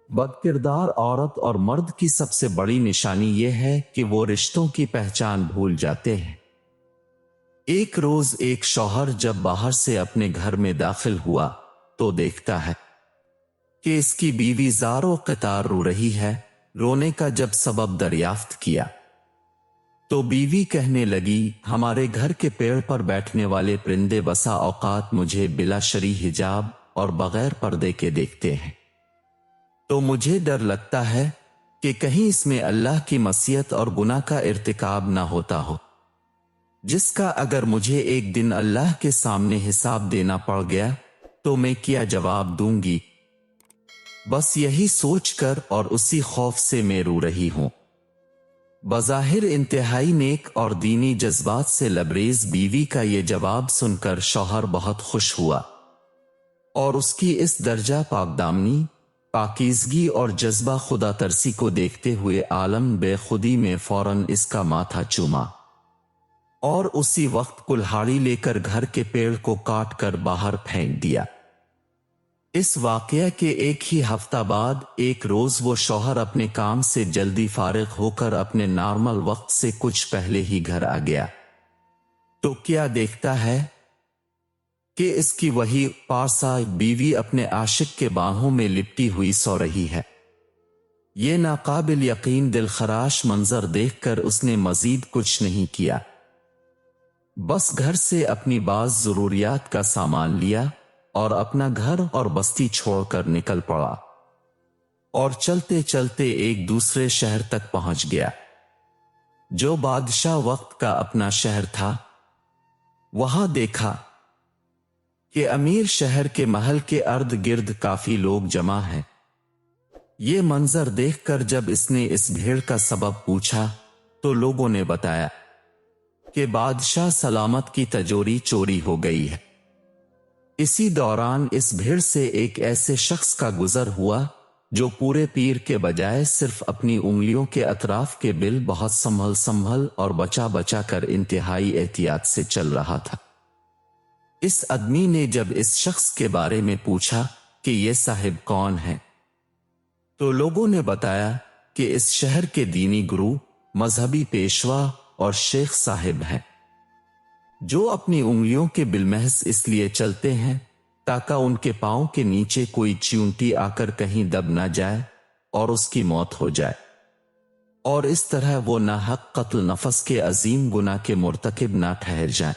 بدकिरदार औरत और मर्द की सबसे बड़ी निशानी यह है कि वो रिश्तों की पहचान भूल जाते हैं। एक रोज एक शौहर जब बाहर से अपने घर में दाखिल हुआ तो देखता है कि इसकी बीवी ज़ारो कतार रो रही है। रोने का जब सबब दरियाफ्त किया तो बीवी कहने लगी, हमारे घर के पेड़ पर बैठने वाले परिंदे बसा औकात मुझे बिला शरी हिजाब और बगैर पर्दे के देखते हैं, तो मुझे डर लगता है कि कहीं इसमें अल्लाह की मसीयत और गुनाह का इर्तिकाब ना होता हो, जिसका अगर मुझे एक दिन अल्लाह के सामने हिसाब देना पड़ गया तो मैं क्या जवाब दूंगी। बस यही सोचकर और उसी खौफ से मैं रो रही हूं। बज़ाहिर इंतहाई नेक और दीनी जज्बात से लबरेज बीवी का ये जवाब सुनकर शौहर बहुत खुश हुआ और उसकी इस दर्जा पाकदामनी, पाकीज़गी और जज्बा खुदा तरसी को देखते हुए आलम बेखुदी में फौरन इसका माथा चूमा और उसी वक्त कुल्हाड़ी लेकर घर के पेड़ को काट कर बाहर फेंक दिया। इस वाकया के एक ही हफ्ता बाद एक रोज वो शौहर अपने काम से जल्दी फारिग होकर अपने नॉर्मल वक्त से कुछ पहले ही घर आ गया तो क्या देखता है कि इसकी वही पारसा बीवी अपने आशिक के बाहों में लिपटी हुई सो रही है। ये नाकाबिल यकीन दिलखराश मंजर देखकर उसने मजीद कुछ नहीं किया, बस घर से अपनी बाज जरूरियात का सामान लिया और अपना घर और बस्ती छोड़कर निकल पड़ा और चलते चलते एक दूसरे शहर तक पहुंच गया जो बादशाह वक्त का अपना शहर था। वहां देखा कि अमीर शहर के महल के अर्द गिर्द काफी लोग जमा हैं। ये मंजर देखकर जब इसने इस भीड़ का सबब पूछा तो लोगों ने बताया कि बादशाह सलामत की तिजोरी चोरी हो गई है। इसी दौरान इस भीड़ से एक ऐसे शख्स का गुजर हुआ जो पूरे पीर के बजाय सिर्फ अपनी उंगलियों के अतराफ के बिल बहुत संभल और बचा बचा कर इंतहाई एहतियात से चल रहा था। इस आदमी ने जब इस शख्स के बारे में पूछा कि ये साहिब कौन है तो लोगों ने बताया कि इस शहर के दीनी गुरु, मजहबी पेशवा और शेख साहिब हैं, जो अपनी उंगलियों के बिलमहज इसलिए चलते हैं ताकि उनके पांव के नीचे कोई चींटी आकर कहीं दब ना जाए और उसकी मौत हो जाए और इस तरह वो नाहक कत्ल नफस के अजीम गुनाह के मुर्तकिब ना ठहर जाए।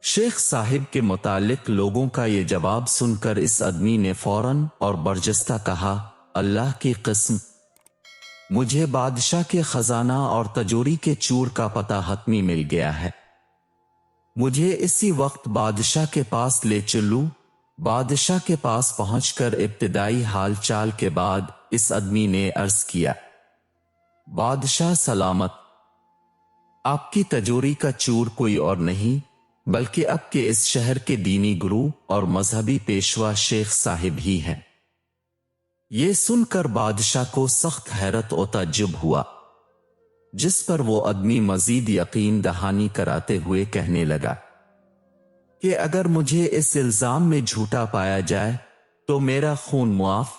शेख साहिब के मुतालिक लोगों का ये जवाब सुनकर इस आदमी ने फौरन और बरजस्ता कहा, अल्लाह की कसम, मुझे बादशाह के खजाना और तिजोरी के चूर का पता हतमी मिल गया है। मुझे इसी वक्त बादशाह के पास ले चलूं। बादशाह के पास पहुंचकर इब्तिदाई हाल चाल के बाद इस आदमी ने अर्ज किया, बादशाह सलामत, आपकी तिजोरी का चूर कोई और नहीं बल्कि आपके इस शहर के दीनी गुरु और मजहबी पेशवा शेख साहिब ही हैं। ये सुनकर बादशाह को सख्त हैरत और ताज्जुब हुआ, जिस पर वो आदमी मजीद यकीन दहानी कराते हुए कहने लगा कि अगर मुझे इस इल्जाम में झूठा पाया जाए तो मेरा खून मुआफ,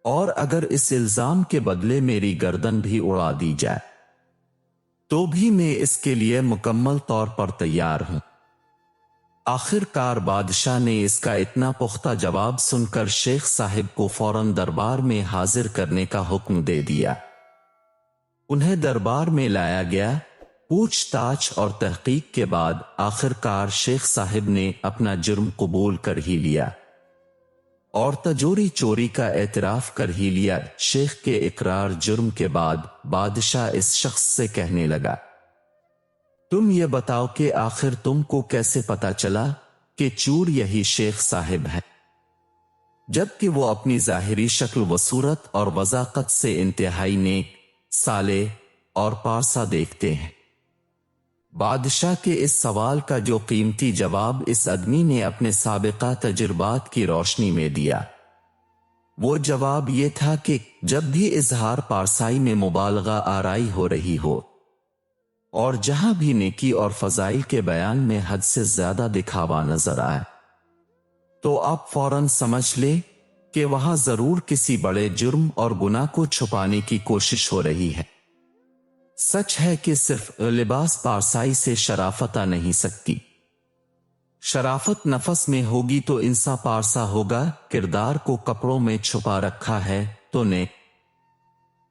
और अगर इस इल्जाम के बदले मेरी गर्दन भी उड़ा दी जाए तो भी मैं इसके लिए मुकम्मल तौर पर तैयार हूं। आखिरकार बादशाह ने इसका इतना पुख्ता जवाब सुनकर शेख साहिब को फौरन दरबार में हाजिर करने का हुक्म दे दिया। उन्हें दरबार में लाया गया। पूछताछ और तहकीक के बाद आखिरकार शेख साहिब ने अपना जुर्म कबूल कर ही लिया और तिजोरी चोरी का एतराफ कर ही लिया। शेख के इकरार जुर्म के बाद बादशाह इस शख्स से कहने लगा, तुम ये बताओ कि आखिर तुमको कैसे पता चला कि चूर यही शेख साहिब है, जबकि वो अपनी जाहिरी शक्ल व सूरत और वज़ाकत से इंतहाई नेक, साले और पारसा देखते हैं। बादशाह के इस सवाल का जो कीमती जवाब इस आदमी ने अपने साबिका तजुर्बात की रोशनी में दिया, वो जवाब ये था कि जब भी इजहार पारसाई में मुबालगा आराई हो रही हो और जहां भी नेकी और फजाइल के बयान में हद से ज्यादा दिखावा नजर आए तो आप फौरन समझ ले کہ وہاں ضرور کسی بڑے جرم اور گناہ کو چھپانے کی کوشش ہو رہی ہے۔ سچ ہے کہ صرف لباس پارسائی سے شرافت آ نہیں سکتی۔ شرافت نفس میں ہوگی تو انسان پارسا ہوگا۔ کردار کو کپڑوں میں چھپا رکھا ہے تو نیک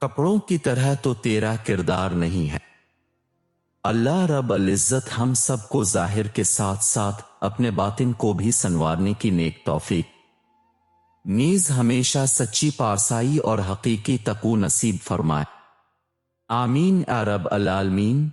کپڑوں کی طرح تو تیرا کردار نہیں ہے۔ اللہ رب العزت ہم سب کو ظاہر کے ساتھ ساتھ اپنے باطن کو بھی سنوارنے کی نیک توفیق نیز ہمیشہ سچی پارسائی اور حقیقی تقوی نصیب فرمائے۔ آمین یا رب العالمین۔